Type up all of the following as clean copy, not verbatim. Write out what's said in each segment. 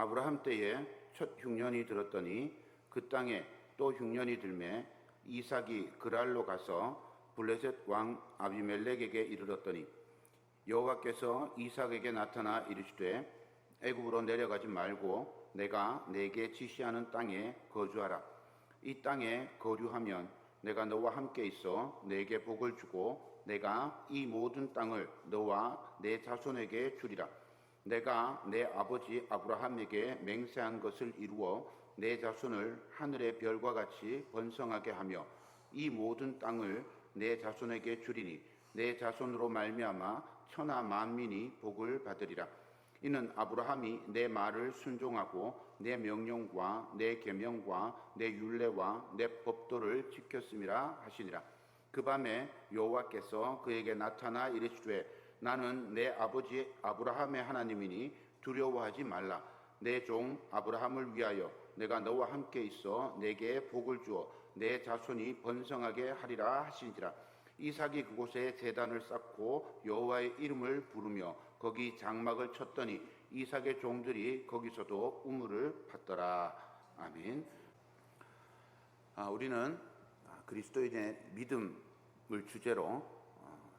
아브라함 때에 첫 흉년이 들었더니 그 땅에 또 흉년이 들매 이삭이 그랄로 가서 블레셋 왕 아비멜렉에게 이르렀더니 여호와께서 이삭에게 나타나 이르시되 애굽으로 내려가지 말고 내가 내게 지시하는 땅에 거주하라. 이 땅에 거류하면 내가 너와 함께 있어 내게 복을 주고 내가 이 모든 땅을 너와 내 자손에게 주리라. 내가 내 아버지 아브라함에게 맹세한 것을 이루어 내 자손을 하늘의 별과 같이 번성하게 하며 이 모든 땅을 내 자손에게 주리니 내 자손으로 말미암아 천하 만민이 복을 받으리라. 이는 아브라함이 내 말을 순종하고 내 명령과 내 계명과 내 율례와 내 법도를 지켰음이라 하시니라. 그 밤에 여호와께서 그에게 나타나 이르시되 나는 내 아버지 아브라함의 하나님이니 두려워하지 말라. 내 종 아브라함을 위하여 내가 너와 함께 있어 내게 복을 주어 내 자손이 번성하게 하리라 하시니라. 이삭이 그곳에 제단을 쌓고 여호와의 이름을 부르며 거기 장막을 쳤더니 이삭의 종들이 거기서도 우물을 팠더라. 아멘. 우리는 그리스도인의 믿음을 주제로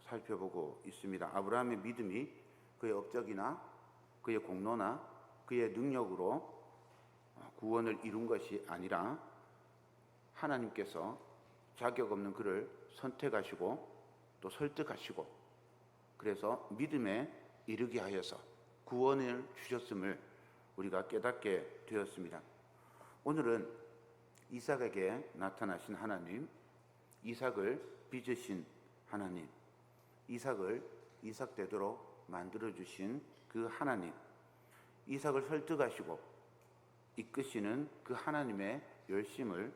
살펴보고 있습니다. 아브라함의 믿음이 그의 업적이나 그의 공로나 그의 능력으로 구원을 이룬 것이 아니라 하나님께서 자격 없는 그를 선택하시고 또 설득하시고 그래서 믿음에 이르게 하여서 구원을 주셨음을 우리가 깨닫게 되었습니다. 오늘은 이삭에게 나타나신 하나님, 이삭을 빚으신 하나님, 이삭을 이삭되도록 만들어주신 그 하나님, 이삭을 설득하시고 이끄시는 그 하나님의 열심을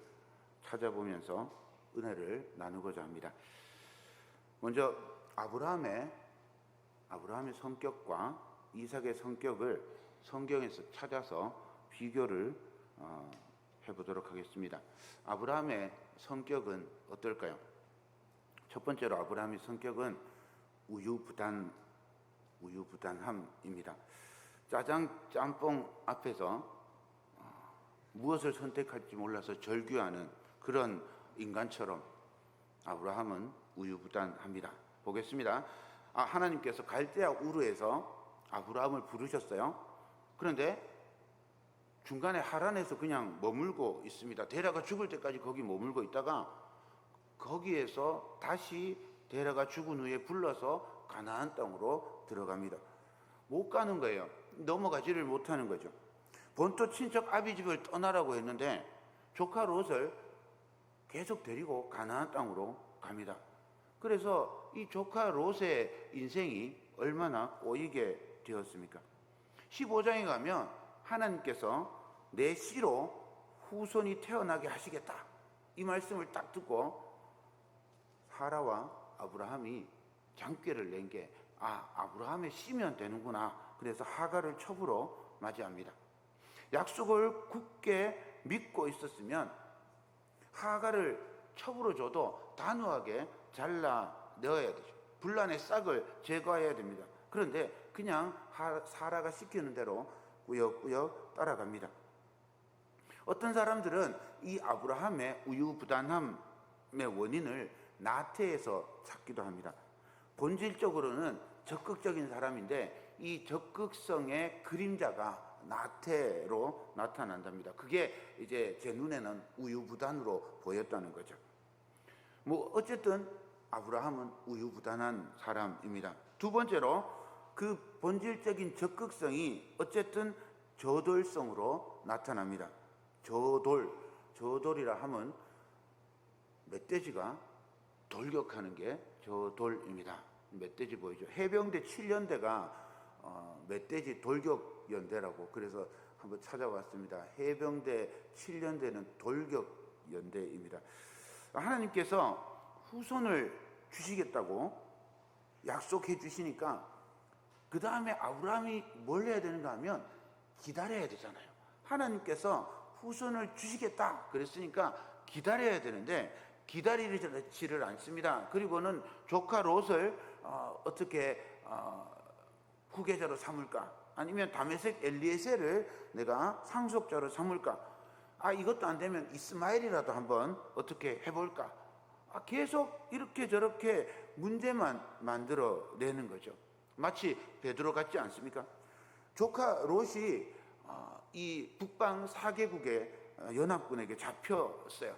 찾아보면서 은혜를 나누고자 합니다. 먼저 아브라함의 성격과 이삭의 성격을 성경에서 찾아서 비교를 해보도록 하겠습니다. 아브라함의 성격은 어떨까요? 첫 번째로 아브라함의 성격은 우유부단함입니다. 짜장 짬뽕 앞에서 무엇을 선택할지 몰라서 절규하는 그런 인간처럼 아브라함은 우유부단합니다. 보겠습니다. 하나님께서 갈대아 우르에서 아브라함을 부르셨어요. 그런데 중간에 하란에서 그냥 머물고 있습니다. 데라가 죽을 때까지 거기 머물고 있다가 거기에서 다시 데라가 죽은 후에 불러서 가나안 땅으로 들어갑니다. 못 가는 거예요. 넘어가지를 못하는 거죠. 본토 친척 아비집을 떠나라고 했는데 조카 롯을 계속 데리고 가나안 땅으로 갑니다. 그래서 이 조카 롯의 인생이 얼마나 꼬이게 되었습니까? 15장에 가면 하나님께서 내 씨로 후손이 태어나게 하시겠다 이 말씀을 딱 듣고 사라와 아브라함이 장꾀를 낸 게 아브라함의 씨면 되는구나. 그래서 하갈을 첩으로 맞이합니다. 약속을 굳게 믿고 있었으면 하갈을 첩으로 줘도 단호하게 잘라 넣어야 되죠. 분란의 싹을 제거해야 됩니다. 그런데 그냥 사라가 시키는 대로 꾸역꾸역 따라갑니다. 어떤 사람들은 이 아브라함의 우유부단함의 원인을 나태에서 찾기도 합니다. 본질적으로는 적극적인 사람인데 이 적극성의 그림자가 나태로 나타난답니다. 그게 이제 제 눈에는 우유부단으로 보였다는 거죠. 어쨌든 아브라함은 우유부단한 사람입니다. 두 번째로 그 본질적인 적극성이 어쨌든 저돌성으로 나타납니다. 저돌이라 하면 멧돼지가 돌격하는 게 저돌입니다. 멧돼지 보이죠? 해병대 7연대가 멧돼지 돌격연대라고 그래서 한번 찾아봤습니다. 해병대 7연대는 돌격연대입니다. 하나님께서 후손을 주시겠다고 약속해 주시니까 그 다음에 아브라함이 뭘 해야 되는가 하면 기다려야 되잖아요. 하나님께서 후손을 주시겠다 그랬으니까 기다려야 되는데 기다리지를 않습니다. 그리고는 조카 롯을 어떻게 후계자로 삼을까 아니면 다메섹 엘리에셀을 내가 상속자로 삼을까? 이것도 안 되면 이스마엘이라도 한번 어떻게 해볼까? 계속 이렇게 저렇게 문제만 만들어내는 거죠. 마치 베드로 같지 않습니까? 조카 롯이 이 북방 4개국의 연합군에게 잡혔어요.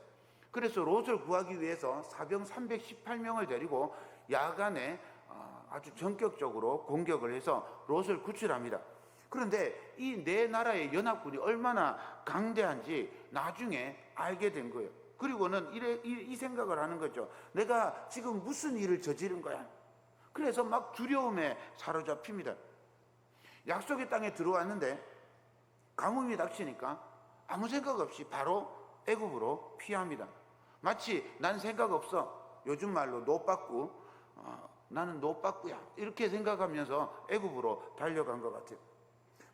그래서 롯을 구하기 위해서 사병 318명을 데리고 야간에 아주 전격적으로 공격을 해서 롯을 구출합니다. 그런데 이 네 나라의 연합군이 얼마나 강대한지 나중에 알게 된 거예요. 그리고는 이 생각을 하는 거죠. 내가 지금 무슨 일을 저지른 거야? 그래서 막 두려움에 사로잡힙니다. 약속의 땅에 들어왔는데 가뭄이 닥치니까 아무 생각 없이 바로 애굽으로 피합니다. 마치 난 생각 없어. 요즘 말로 노빠꾸. 나는 노빠꾸야. 이렇게 생각하면서 애굽으로 달려간 것 같아요.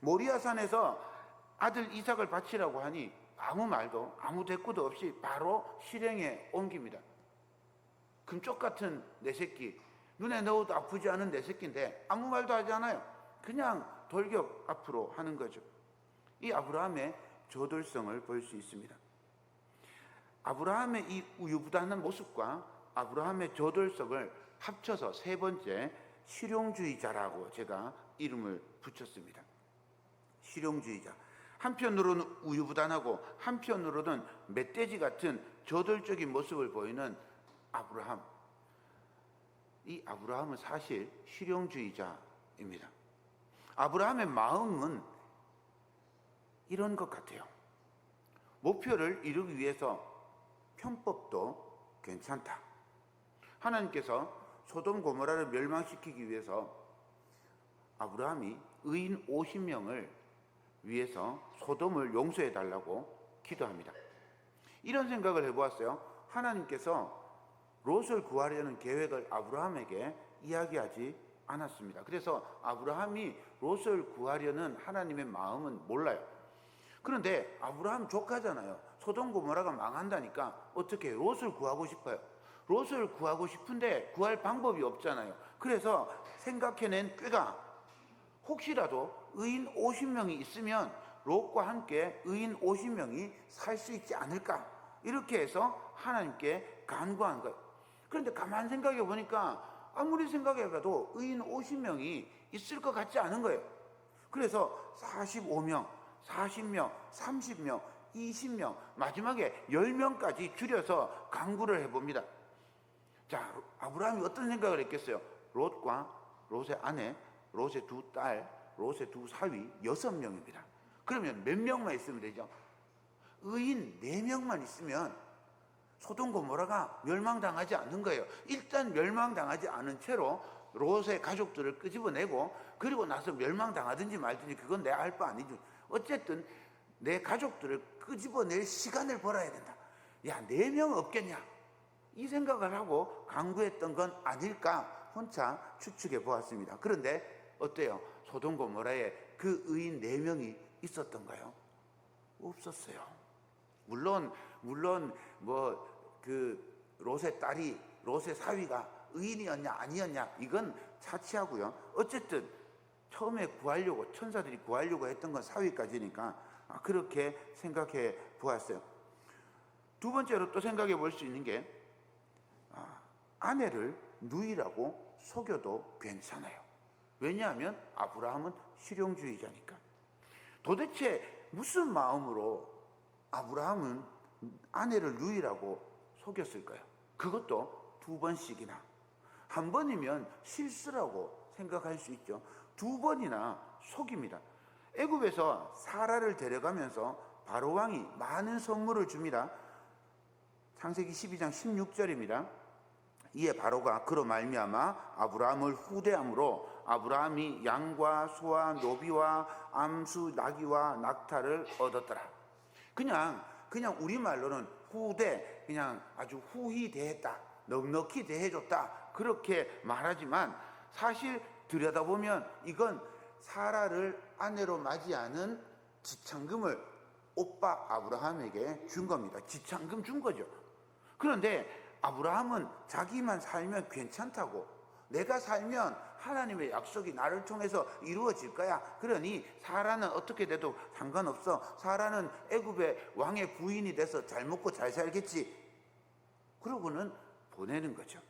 모리아산에서 아들 이삭을 바치라고 하니 아무 말도 아무 대꾸도 없이 바로 실행에 옮깁니다. 금쪽 같은 내 새끼, 눈에 넣어도 아프지 않은 내 새끼인데 아무 말도 하지 않아요. 그냥 돌격 앞으로 하는 거죠. 이 아브라함의 저돌성을 볼 수 있습니다. 아브라함의 이 우유부단한 모습과 아브라함의 저돌성을 합쳐서 세 번째 실용주의자라고 제가 이름을 붙였습니다. 실용주의자. 한편으로는 우유부단하고 한편으로는 멧돼지 같은 저돌적인 모습을 보이는 아브라함. 이 아브라함은 사실 실용주의자입니다. 아브라함의 마음은 이런 것 같아요. 목표를 이루기 위해서 편법도 괜찮다. 하나님께서 소돔 고모라를 멸망시키기 위해서 아브라함이 의인 50명을 위해서 소돔을 용서해 달라고 기도합니다. 이런 생각을 해보았어요. 하나님께서 롯을 구하려는 계획을 아브라함에게 이야기하지 않았습니다. 그래서 아브라함이 롯을 구하려는 하나님의 마음은 몰라요. 그런데 아브라함 조카잖아요. 소돔 고모라가 망한다니까 어떻게 롯을 구하고 싶어요. 롯을 구하고 싶은데 구할 방법이 없잖아요. 그래서 생각해낸 꾀가 혹시라도 의인 50명이 있으면 롯과 함께 의인 50명이 살 수 있지 않을까, 이렇게 해서 하나님께 간구한 거예요. 그런데 가만 생각해 보니까 아무리 생각해봐도 의인 50명이 있을 것 같지 않은 거예요. 그래서 45명, 40명, 30명, 20명, 마지막에 10명까지 줄여서 간구를 해봅니다. 자, 아브라함이 어떤 생각을 했겠어요? 롯과 롯의 아내, 롯의 두 딸, 롯의 두 사위 6명입니다. 그러면 몇 명만 있으면 되죠? 의인 4명만 있으면 소돔 고모라가 멸망당하지 않는 거예요. 일단 멸망당하지 않은 채로 롯의 가족들을 끄집어내고, 그리고 나서 멸망당하든지 말든지 그건 내 알 바 아니죠. 어쨌든 내 가족들을 끄집어낼 시간을 벌어야 된다. 야, 4명 없겠냐? 이 생각을 하고 간구했던 건 아닐까 혼자 추측해 보았습니다. 그런데 어때요? 소돔 고모라에 그 의인 4명이 있었던가요? 없었어요. 물론 롯의 딸이, 롯의 사위가 의인이었냐 아니었냐 이건 차치하고요. 어쨌든 처음에 구하려고, 천사들이 구하려고 했던 건 사위까지니까 그렇게 생각해 보았어요. 두 번째로 또 생각해 볼 수 있는 게 아내를 누이라고 속여도 괜찮아요. 왜냐하면 아브라함은 실용주의자니까. 도대체 무슨 마음으로 아브라함은 아내를 누이라고 속였을까요? 그것도 2번씩이나. 한 번이면 실수라고 생각할 수 있죠. 2번이나 속입니다. 애굽에서 사라를 데려가면서 바로 왕이 많은 선물을 줍니다. 창세기 12장 16절입니다. 이에 바로가 그로 말미암아 아브라함을 후대함으로 아브라함이 양과 소와 노비와 암수 나귀와 낙타를 얻었더라. 그냥 우리말로는 후대, 그냥 아주 후히 대했다, 넉넉히 대해줬다, 그렇게 말하지만 사실 들여다보면 이건 사라를 아내로 맞이하는 지참금을 오빠 아브라함에게 준 겁니다. 지참금 준 거죠. 그런데 아브라함은 자기만 살면 괜찮다고, 내가 살면 하나님의 약속이 나를 통해서 이루어질 거야. 그러니 사라는 어떻게 돼도 상관없어. 사라는 애굽의 왕의 부인이 돼서 잘 먹고 잘 살겠지. 그러고는 보내는 거죠.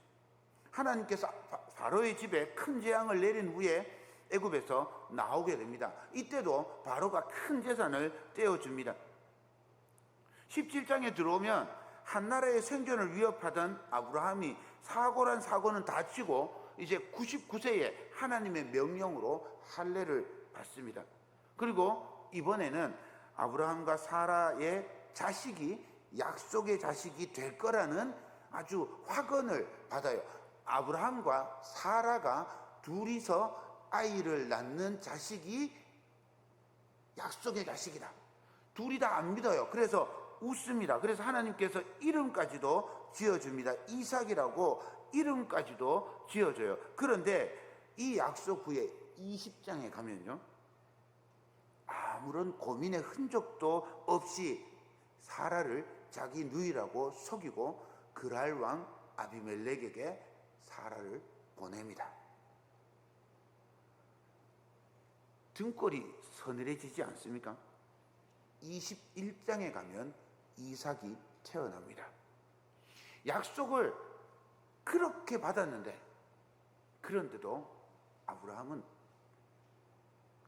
하나님께서 바로의 집에 큰 재앙을 내린 후에 애굽에서 나오게 됩니다. 이때도 바로가 큰 재산을 떼어줍니다. 17장에 들어오면 한 나라의 생존을 위협하던 아브라함이 사고란 사고는 다 치고 이제 99세에 하나님의 명령으로 할례를 받습니다. 그리고 이번에는 아브라함과 사라의 자식이 약속의 자식이 될 거라는 아주 확언을 받아요. 아브라함과 사라가 둘이서 아이를 낳는 자식이 약속의 자식이다. 둘이 다 안 믿어요. 그래서 웃습니다. 그래서 하나님께서 이름까지도 지어줍니다. 이삭이라고 이름까지도 지어줘요. 그런데 이 약속 후에 20장에 가면요, 아무런 고민의 흔적도 없이 사라를 자기 누이라고 속이고 그랄 왕 아비멜렉에게 사라를 보냅니다. 등골이 서늘해지지 않습니까? 21장에 가면 이삭이 태어납니다. 약속을 그렇게 받았는데, 그런데도 아브라함은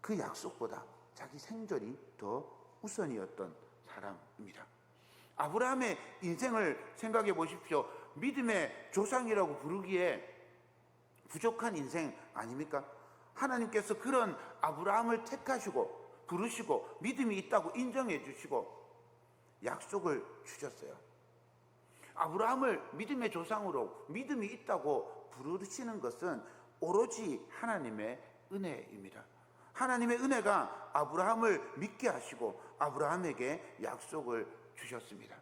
그 약속보다 자기 생존이 더 우선이었던 사람입니다. 아브라함의 인생을 생각해 보십시오. 믿음의 조상이라고 부르기에 부족한 인생 아닙니까? 하나님께서 그런 아브라함을 택하시고 부르시고 믿음이 있다고 인정해 주시고 약속을 주셨어요. 아브라함을 믿음의 조상으로 믿음이 있다고 부르시는 것은 오로지 하나님의 은혜입니다. 하나님의 은혜가 아브라함을 믿게 하시고 아브라함에게 약속을 주셨습니다.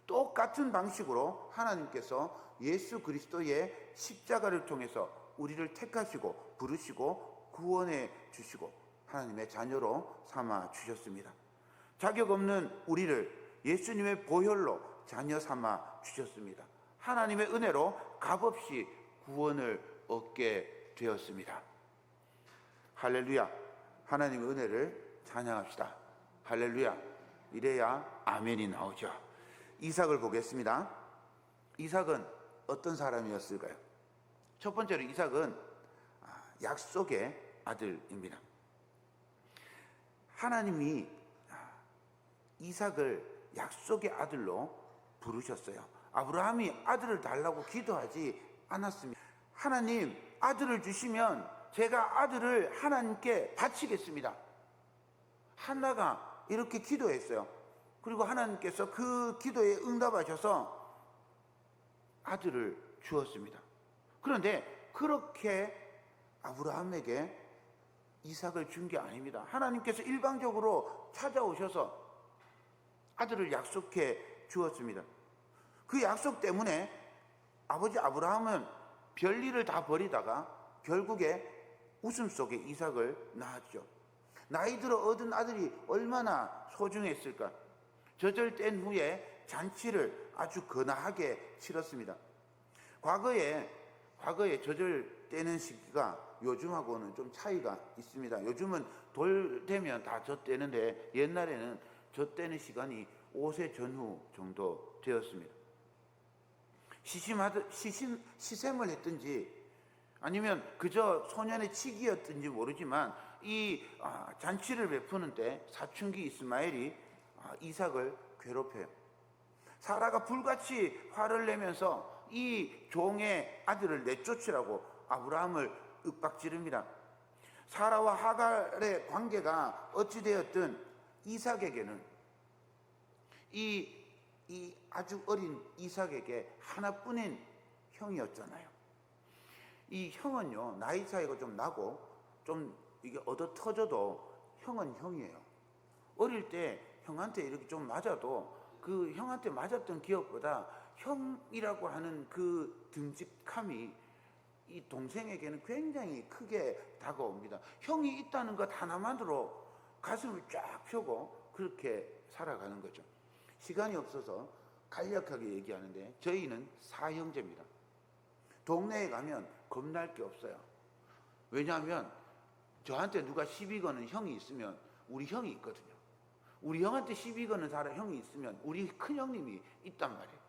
똑같은 방식으로 하나님께서 예수 그리스도의 십자가를 통해서 우리를 택하시고 부르시고 구원해 주시고 하나님의 자녀로 삼아 주셨습니다. 자격 없는 우리를 예수님의 보혈로 자녀 삼아 주셨습니다. 하나님의 은혜로 값없이 구원을 얻게 되었습니다. 할렐루야. 하나님의 은혜를 찬양합시다. 할렐루야. 이래야 아멘이 나오죠. 이삭을 보겠습니다. 이삭은 어떤 사람이었을까요? 첫 번째로 이삭은 약속의 아들입니다. 하나님이 이삭을 약속의 아들로 부르셨어요. 아브라함이 아들을 달라고 기도하지 않았습니다. 하나님, 아들을 주시면 제가 아들을 하나님께 바치겠습니다. 한나가 이렇게 기도했어요. 그리고 하나님께서 그 기도에 응답하셔서 아들을 주었습니다. 그런데 그렇게 아브라함에게 이삭을 준 게 아닙니다. 하나님께서 일방적으로 찾아오셔서 아들을 약속해 주었습니다. 그 약속 때문에 아버지 아브라함은 별일을 다 버리다가 결국에 웃음 속에 이삭을 낳았죠. 나이 들어 얻은 아들이 얼마나 소중했을까. 젖을 뗀 후에 잔치를 아주 거나하게 치렀습니다. 과거에 젖을 떼는 시기가 요즘하고는 좀 차이가 있습니다. 요즘은 돌 되면 다 젖 떼는데 옛날에는 젖 떼는 시간이 5세 전후 정도 되었습니다. 시샘을 했든지 아니면 그저 소년의 치기였든지 모르지만 이 잔치를 베푸는데 사춘기 이스마엘이 이삭을 괴롭혀요. 사라가 불같이 화를 내면서 이 종의 아들을 내쫓으라고 아브라함을 윽박지릅니다. 사라와 하갈의 관계가 어찌되었든 이삭에게는 이 아주 어린 이삭에게 하나뿐인 형이었잖아요. 이 형은요, 나이 차이가 좀 나고 좀 이게 얻어 터져도 형은 형이에요. 어릴 때 형한테 이렇게 좀 맞아도 그 형한테 맞았던 기억보다 형이라고 하는 그 듬직함이 이 동생에게는 굉장히 크게 다가옵니다. 형이 있다는 것 하나만으로 가슴을 쫙 펴고 그렇게 살아가는 거죠. 시간이 없어서 간략하게 얘기하는데 저희는 사형제입니다. 동네에 가면 겁날 게 없어요. 왜냐하면 저한테 누가 시비 거는 형이 있으면 우리 형이 있거든요. 우리 형한테 시비 거는 사람 형이 있으면 우리 큰형님이 있단 말이에요.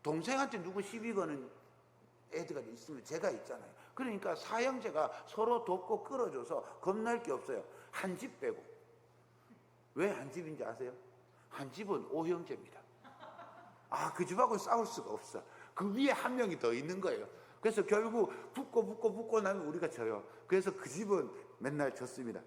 동생한테 누구 시비 거는 애들이 있으면 제가 있잖아요. 그러니까 사형제가 서로 돕고 끌어줘서 겁날 게 없어요. 한 집 빼고. 왜 한 집인지 아세요? 한 집은 오형제입니다. 그 집하고 싸울 수가 없어. 그 위에 한 명이 더 있는 거예요. 그래서 결국 붙고 나면 우리가 져요. 그래서 그 집은 맨날 졌습니다.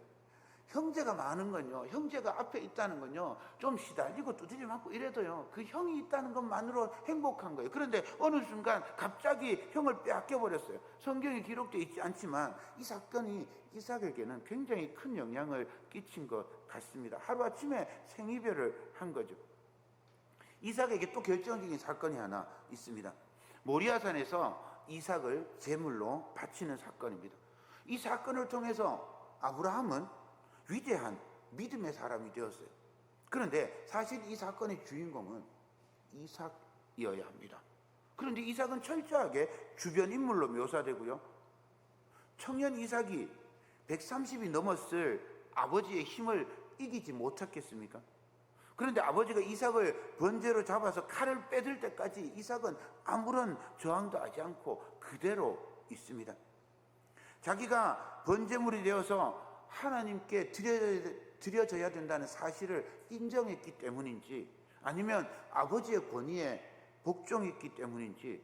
형제가 많은 건요, 형제가 앞에 있다는 건요, 좀 시달리고 두드려 맞고 이래도요, 그 형이 있다는 것만으로 행복한 거예요. 그런데 어느 순간 갑자기 형을 빼앗겨 버렸어요. 성경에 기록되어 있지 않지만 이 사건이 이삭에게는 굉장히 큰 영향을 끼친 것 같습니다. 하루아침에 생이별을 한 거죠. 이삭에게 또 결정적인 사건이 하나 있습니다. 모리아산에서 이삭을 제물로 바치는 사건입니다. 이 사건을 통해서 아브라함은 위대한 믿음의 사람이 되었어요. 그런데 사실 이 사건의 주인공은 이삭이어야 합니다. 그런데 이삭은 철저하게 주변 인물로 묘사되고요. 청년 이삭이 130이 넘었을 아버지의 힘을 이기지 못했겠습니까? 그런데 아버지가 이삭을 번제로 잡아서 칼을 빼들 때까지 이삭은 아무런 저항도 하지 않고 그대로 있습니다. 자기가 번제물이 되어서 하나님께 드려져야 된다는 사실을 인정했기 때문인지, 아니면 아버지의 권위에 복종했기 때문인지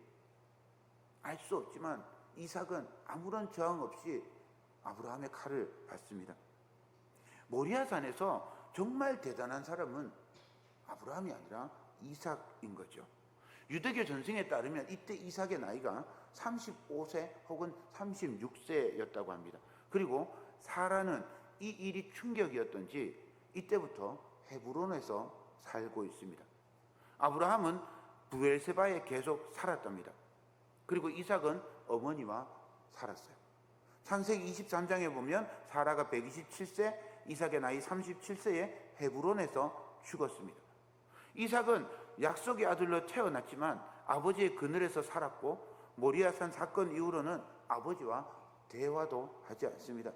알 수 없지만 이삭은 아무런 저항 없이 아브라함의 칼을 받습니다. 모리아산에서 정말 대단한 사람은 아브라함이 아니라 이삭인 거죠. 유대교 전승에 따르면 이때 이삭의 나이가 35세 혹은 36세였다고 합니다. 그리고 사라는 이 일이 충격이었던지 이때부터 헤브론에서 살고 있습니다. 아브라함은 부엘세바에 계속 살았답니다. 그리고 이삭은 어머니와 살았어요. 창세기 23장에 보면 사라가 127세, 이삭의 나이 37세에 헤브론에서 죽었습니다. 이삭은 약속의 아들로 태어났지만 아버지의 그늘에서 살았고, 모리아산 사건 이후로는 아버지와 대화도 하지 않습니다.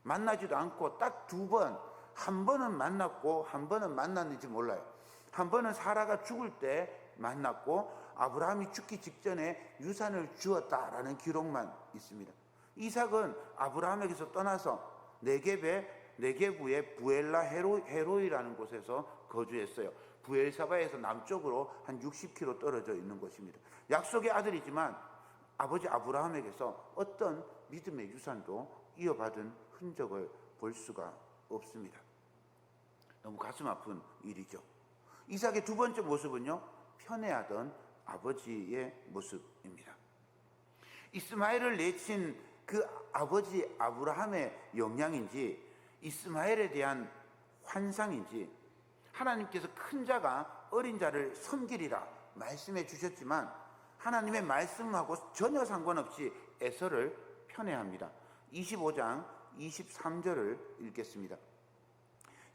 만나지도 않고 딱 두 번, 한 번은 만났고 한 번은 만났는지 몰라요. 한 번은 사라가 죽을 때 만났고 아브라함이 죽기 직전에 유산을 주었다라는 기록만 있습니다. 이삭은 아브라함에게서 떠나서 네게부의 부엘라 헤로이라는 곳에서 거주했어요. 부엘사바에서 남쪽으로 한 60km 떨어져 있는 곳입니다. 약속의 아들이지만 아버지 아브라함에게서 어떤 믿음의 유산도 이어받은 흔적을 볼 수가 없습니다. 너무 가슴 아픈 일이죠. 이삭의 두 번째 모습은요, 편애하던 아버지의 모습입니다. 이스마엘을 내친 그 아버지 아브라함의 영향인지, 이스마엘에 대한 환상인지, 하나님께서 큰 자가 어린 자를 섬기리라 말씀해 주셨지만 하나님의 말씀하고 전혀 상관없이 에서를 편애합니다. 25장 23절을 읽겠습니다.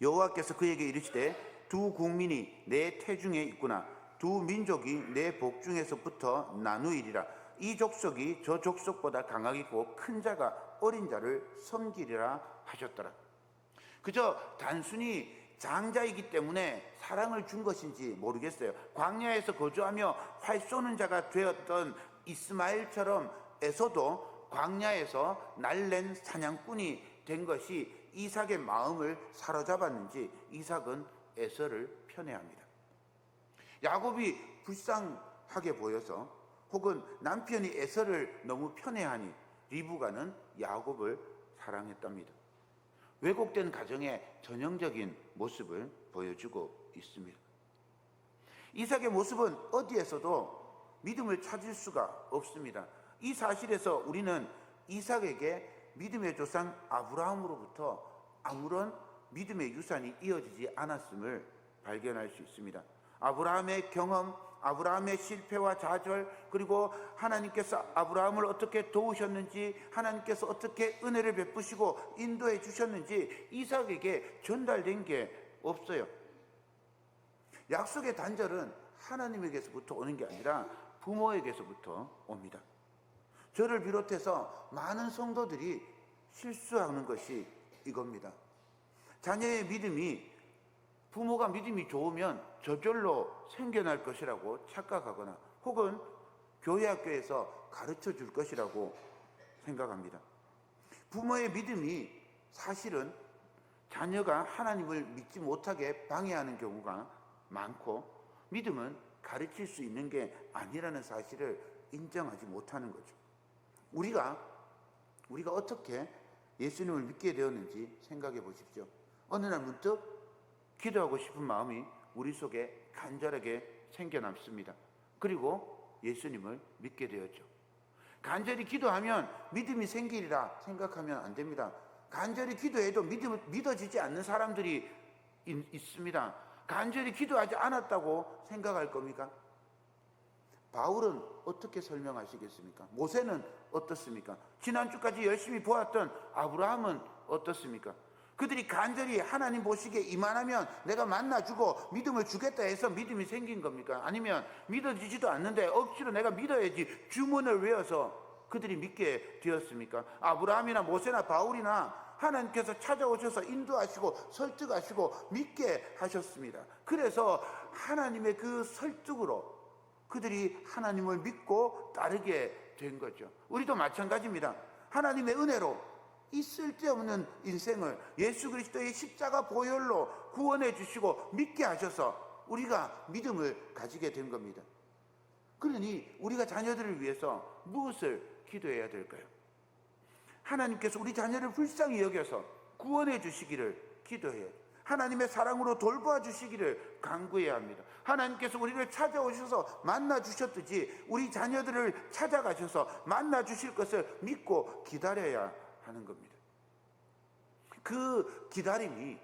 여호와께서 그에게 이르시되 두 국민이 내 태중에 있구나. 두 민족이 내 복중에서부터 나누이리라. 이 족속이 저 족속보다 강하겠고 큰 자가 어린 자를 섬기리라 하셨더라. 그저 단순히 장자이기 때문에 사랑을 준 것인지 모르겠어요. 광야에서 거주하며 활 쏘는 자가 되었던 이스마엘처럼 에서도 광야에서 날랜 사냥꾼이 된 것이 이삭의 마음을 사로잡았는지 이삭은 에서를 편애합니다. 야곱이 불쌍하게 보여서 혹은 남편이 에서를 너무 편애하니 리브가는 야곱을 사랑했답니다. 왜곡된 가정의 전형적인 모습을 보여주고 있습니다. 이삭의 모습은 어디에서도 믿음을 찾을 수가 없습니다. 이 사실에서 우리는 이삭에게 믿음의 조상 아브라함으로부터 아무런 믿음의 유산이 이어지지 않았음을 발견할 수 있습니다. 아브라함의 경험, 아브라함의 실패와 좌절, 그리고 하나님께서 아브라함을 어떻게 도우셨는지, 하나님께서 어떻게 은혜를 베푸시고 인도해 주셨는지 이삭에게 전달된 게 없어요. 약속의 단절은 하나님에게서부터 오는 게 아니라 부모에게서부터 옵니다. 저를 비롯해서 많은 성도들이 실수하는 것이 이겁니다. 자녀의 믿음이, 부모가 믿음이 좋으면 저절로 생겨날 것이라고 착각하거나 혹은 교회 학교에서 가르쳐 줄 것이라고 생각합니다. 부모의 믿음이 사실은 자녀가 하나님을 믿지 못하게 방해하는 경우가 많고, 믿음은 가르칠 수 있는 게 아니라는 사실을 인정하지 못하는 거죠. 우리가 어떻게 예수님을 믿게 되었는지 생각해 보십시오. 어느 날 문득 기도하고 싶은 마음이 우리 속에 간절하게 생겨났습니다. 그리고 예수님을 믿게 되었죠. 간절히 기도하면 믿음이 생기리라 생각하면 안 됩니다. 간절히 기도해도 믿어지지 않는 사람들이 있습니다. 간절히 기도하지 않았다고 생각할 겁니까? 바울은 어떻게 설명하시겠습니까? 모세는 어떻습니까? 지난주까지 열심히 보았던 아브라함은 어떻습니까? 그들이 간절히 하나님 보시기에 이만하면 내가 만나주고 믿음을 주겠다 해서 믿음이 생긴 겁니까? 아니면 믿어지지도 않는데 억지로 내가 믿어야지 주문을 외워서 그들이 믿게 되었습니까? 아브라함이나 모세나 바울이나 하나님께서 찾아오셔서 인도하시고 설득하시고 믿게 하셨습니다. 그래서 하나님의 그 설득으로 그들이 하나님을 믿고 따르게 된 거죠. 우리도 마찬가지입니다. 하나님의 은혜로 이 쓸데없는 인생을 예수 그리스도의 십자가 보혈로 구원해 주시고 믿게 하셔서 우리가 믿음을 가지게 된 겁니다. 그러니 우리가 자녀들을 위해서 무엇을 기도해야 될까요? 하나님께서 우리 자녀를 불쌍히 여겨서 구원해 주시기를 기도해야 돼요. 하나님의 사랑으로 돌보아 주시기를 간구해야 합니다. 하나님께서 우리를 찾아오셔서 만나 주셨듯이 우리 자녀들을 찾아가셔서 만나 주실 것을 믿고 기다려야 하는 겁니다. 그 기다림이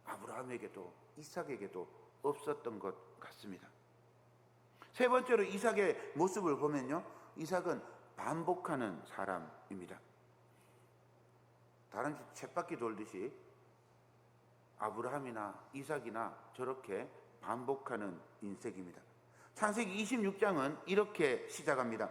아브라함에게도 이삭에게도 없었던 것 같습니다. 세 번째로 이삭의 모습을 보면요, 이삭은 반복하는 사람입니다. 다른 쳇바퀴 돌듯이 아브라함이나 이삭이나 저렇게 반복하는 인생입니다. 창세기 26장은 이렇게 시작합니다.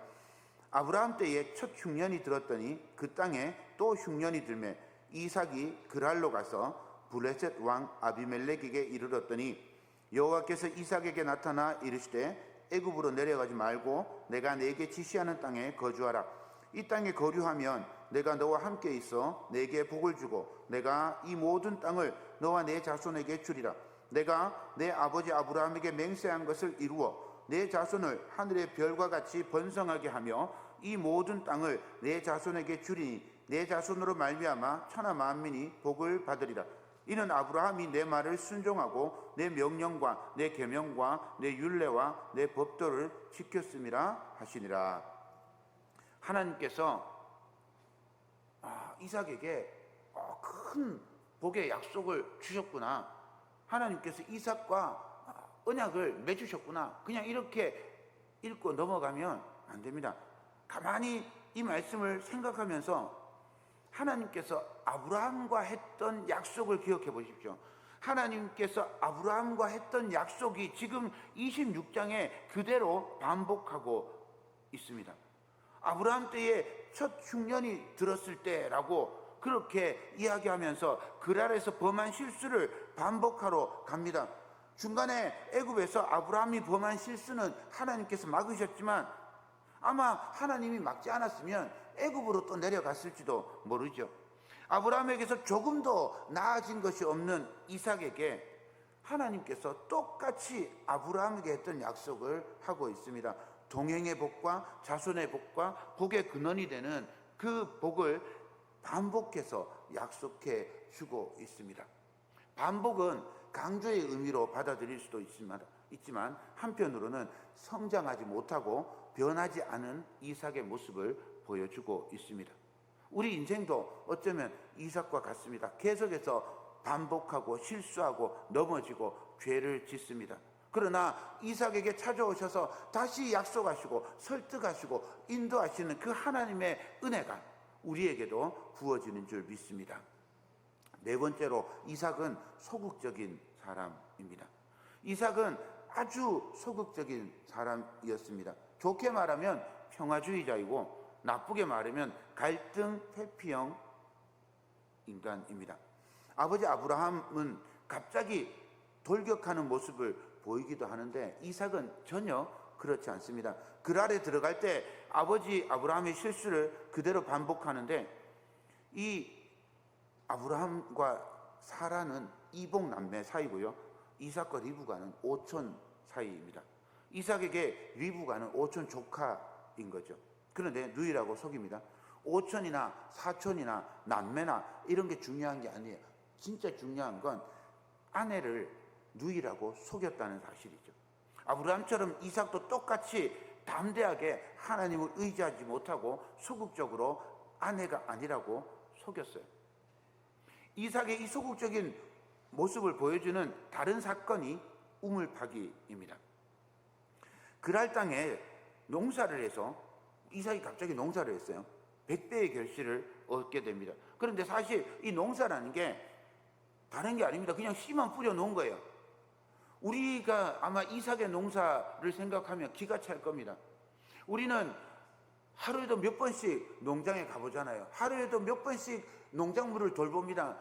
아브라함 때에 첫 흉년이 들었더니 그 땅에 또 흉년이 들매 이삭이 그랄로 가서 블레셋 왕 아비멜렉에게 이르렀더니 여호와께서 이삭에게 나타나 이르시되 애굽으로 내려가지 말고 내가 네게 지시하는 땅에 거주하라. 이 땅에 거류하면 내가 너와 함께 있어 네게 복을 주고 내가 이 모든 땅을 너와 네 자손에게 주리라. 내가 내 아버지 아브라함에게 맹세한 것을 이루어 내 자손을 하늘의 별과 같이 번성하게 하며 이 모든 땅을 내 자손에게 주리니 내 자손으로 말미암아 천하 만민이 복을 받으리라. 이는 아브라함이 내 말을 순종하고 내 명령과 내 계명과 내 율례와 내 법도를 지켰음이라 하시니라. 하나님께서 이삭에게 큰 복의 약속을 주셨구나. 하나님께서 이삭과 언약을 맺으셨구나. 그냥 이렇게 읽고 넘어가면 안 됩니다. 가만히 이 말씀을 생각하면서 하나님께서 아브라함과 했던 약속을 기억해 보십시오. 하나님께서 아브라함과 했던 약속이 지금 26장에 그대로 반복하고 있습니다. 아브라함 때에 첫 흉년이 들었을 때라고 그렇게 이야기하면서 그랄에서 범한 실수를 반복하러 갑니다. 중간에 애굽에서 아브라함이 범한 실수는 하나님께서 막으셨지만 아마 하나님이 막지 않았으면 애굽으로 또 내려갔을지도 모르죠. 아브라함에게서 조금 더 나아진 것이 없는 이삭에게 하나님께서 똑같이 아브라함에게 했던 약속을 하고 있습니다. 동행의 복과 자손의 복과 복의 근원이 되는 그 복을 반복해서 약속해 주고 있습니다. 반복은 강조의 의미로 받아들일 수도 있지만 한편으로는 성장하지 못하고 변하지 않은 이삭의 모습을 보여주고 있습니다. 우리 인생도 어쩌면 이삭과 같습니다. 계속해서 반복하고 실수하고 넘어지고 죄를 짓습니다. 그러나 이삭에게 찾아오셔서 다시 약속하시고 설득하시고 인도하시는 그 하나님의 은혜가 우리에게도 부어지는 줄 믿습니다. 네 번째로 이삭은 소극적인 사람입니다. 이삭은 아주 소극적인 사람이었습니다. 좋게 말하면 평화주의자이고 나쁘게 말하면 갈등 회피형 인간입니다. 아버지 아브라함은 갑자기 돌격하는 모습을 보이기도 하는데 이삭은 전혀 그렇지 않습니다. 그랄에 들어갈 때 아버지 아브라함의 실수를 그대로 반복하는데, 이 아브라함과 사라는 이복 남매 사이고요, 이삭과 리브가는 오촌 사이입니다. 이삭에게 리브가는 오촌 조카인 거죠. 그런데 누이라고 속입니다. 오촌이나 사촌이나 남매나 이런 게 중요한 게 아니에요. 진짜 중요한 건 아내를 누이라고 속였다는 사실이죠. 아브라함처럼 이삭도 똑같이 담대하게 하나님을 의지하지 못하고 소극적으로 아내가 아니라고 속였어요. 이삭의 이 소극적인 모습을 보여주는 다른 사건이 우물파기입니다. 그랄 땅에 농사를 해서 이삭이 갑자기 농사를 했어요. 100배의 결실을 얻게 됩니다. 그런데 사실 이 농사라는 게 다른 게 아닙니다. 그냥 씨만 뿌려 놓은 거예요. 우리가 아마 이삭의 농사를 생각하면 기가 찰 겁니다. 우리는 하루에도 몇 번씩 농장에 가보잖아요. 하루에도 몇 번씩 농작물을 돌봅니다.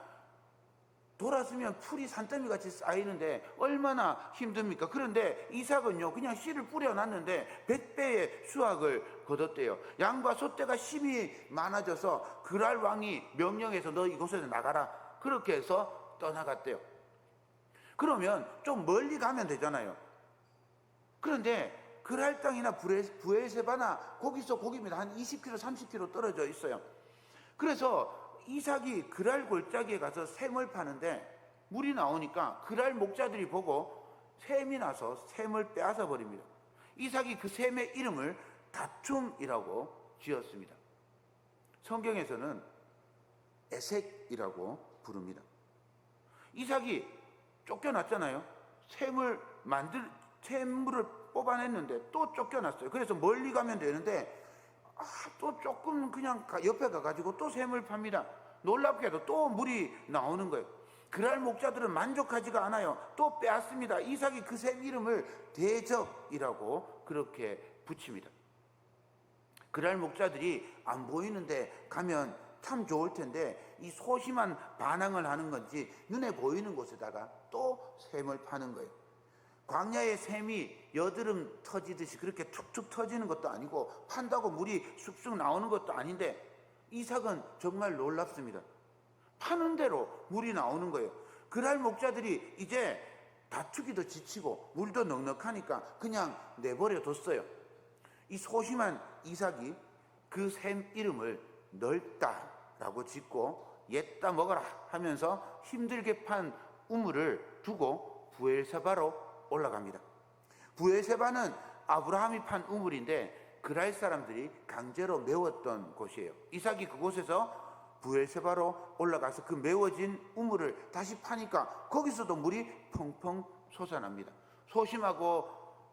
돌았으면 풀이 산더미같이 쌓이는데 얼마나 힘듭니까? 그런데 이삭은요, 그냥 씨를 뿌려놨는데 100배의 수확을 거뒀대요. 양과 소떼가 심히 많아져서 그랄 왕이 명령해서 너 이곳에서 나가라, 그렇게 해서 떠나갔대요. 그러면 좀 멀리 가면 되잖아요. 그런데 그랄 땅이나 브엘세바나 거기서 거기입니다. 한 20km, 30km 떨어져 있어요. 그래서 이삭이 그랄 골짜기에 가서 샘을 파는데 물이 나오니까 그랄 목자들이 보고 샘이 나서 샘을 빼앗아 버립니다. 이삭이 그 샘의 이름을 다툼이라고 지었습니다. 성경에서는 에색이라고 부릅니다. 이삭이 쫓겨났잖아요. 샘물을 뽑아냈는데 또 쫓겨났어요. 그래서 멀리 가면 되는데 또 조금 그냥 옆에 가가지고 또 샘을 팝니다. 놀랍게도 또 물이 나오는 거예요. 그랄 목자들은 만족하지가 않아요. 또 빼앗습니다. 이삭이 그 샘 이름을 대적이라고 그렇게 붙입니다. 그랄 목자들이 안 보이는데 가면 참 좋을 텐데 이 소심한 반항을 하는 건지 눈에 보이는 곳에다가 또 샘을 파는 거예요. 광야의 샘이 여드름 터지듯이 그렇게 툭툭 터지는 것도 아니고 판다고 물이 쑥쑥 나오는 것도 아닌데 이삭은 정말 놀랍습니다. 파는 대로 물이 나오는 거예요. 그랄 목자들이 이제 다투기도 지치고 물도 넉넉하니까 그냥 내버려 뒀어요. 이 소심한 이삭이 그 샘 이름을 넓다라고 짓고 옛다 먹어라 하면서 힘들게 판 우물을 두고 브엘세바로 올라갑니다. 브엘세바는 아브라함이 판 우물인데 그랄 사람들이 강제로 메웠던 곳이에요. 이삭이 그곳에서 브엘세바로 올라가서 그 메워진 우물을 다시 파니까 거기서도 물이 펑펑 솟아납니다. 소심하고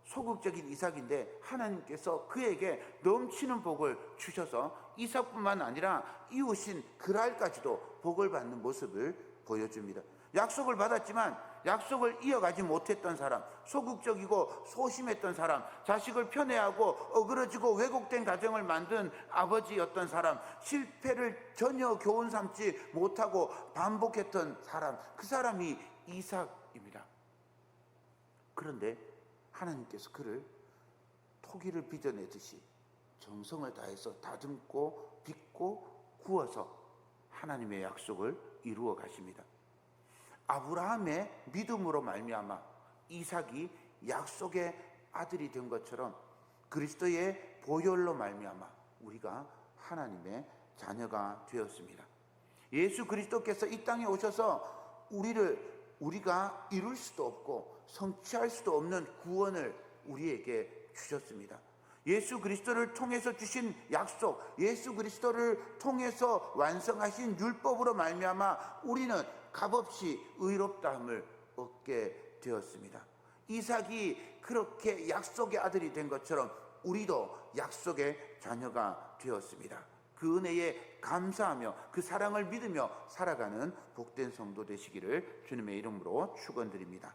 소극적인 이삭인데 하나님께서 그에게 넘치는 복을 주셔서 이삭뿐만 아니라 이웃인 그랄까지도 복을 받는 모습을 보여줍니다. 약속을 받았지만 약속을 이어가지 못했던 사람, 소극적이고 소심했던 사람, 자식을 편애하고 어그러지고 왜곡된 가정을 만든 아버지였던 사람, 실패를 전혀 교훈 삼지 못하고 반복했던 사람, 그 사람이 이삭입니다. 그런데 하나님께서 그를 토기를 빚어내듯이 정성을 다해서 다듬고 빚고 구워서 하나님의 약속을 이루어 가십니다. 아브라함의 믿음으로 말미암아 이삭이 약속의 아들이 된 것처럼 그리스도의 보혈로 말미암아 우리가 하나님의 자녀가 되었습니다. 예수 그리스도께서 이 땅에 오셔서 우리가 이룰 수도 없고 성취할 수도 없는 구원을 우리에게 주셨습니다. 예수 그리스도를 통해서 주신 약속, 예수 그리스도를 통해서 완성하신 율법으로 말미암아 우리는 값없이 의롭다함을 얻게 되었습니다. 이삭이 그렇게 약속의 아들이 된 것처럼 우리도 약속의 자녀가 되었습니다. 그 은혜에 감사하며 그 사랑을 믿으며 살아가는 복된 성도 되시기를 주님의 이름으로 축원드립니다.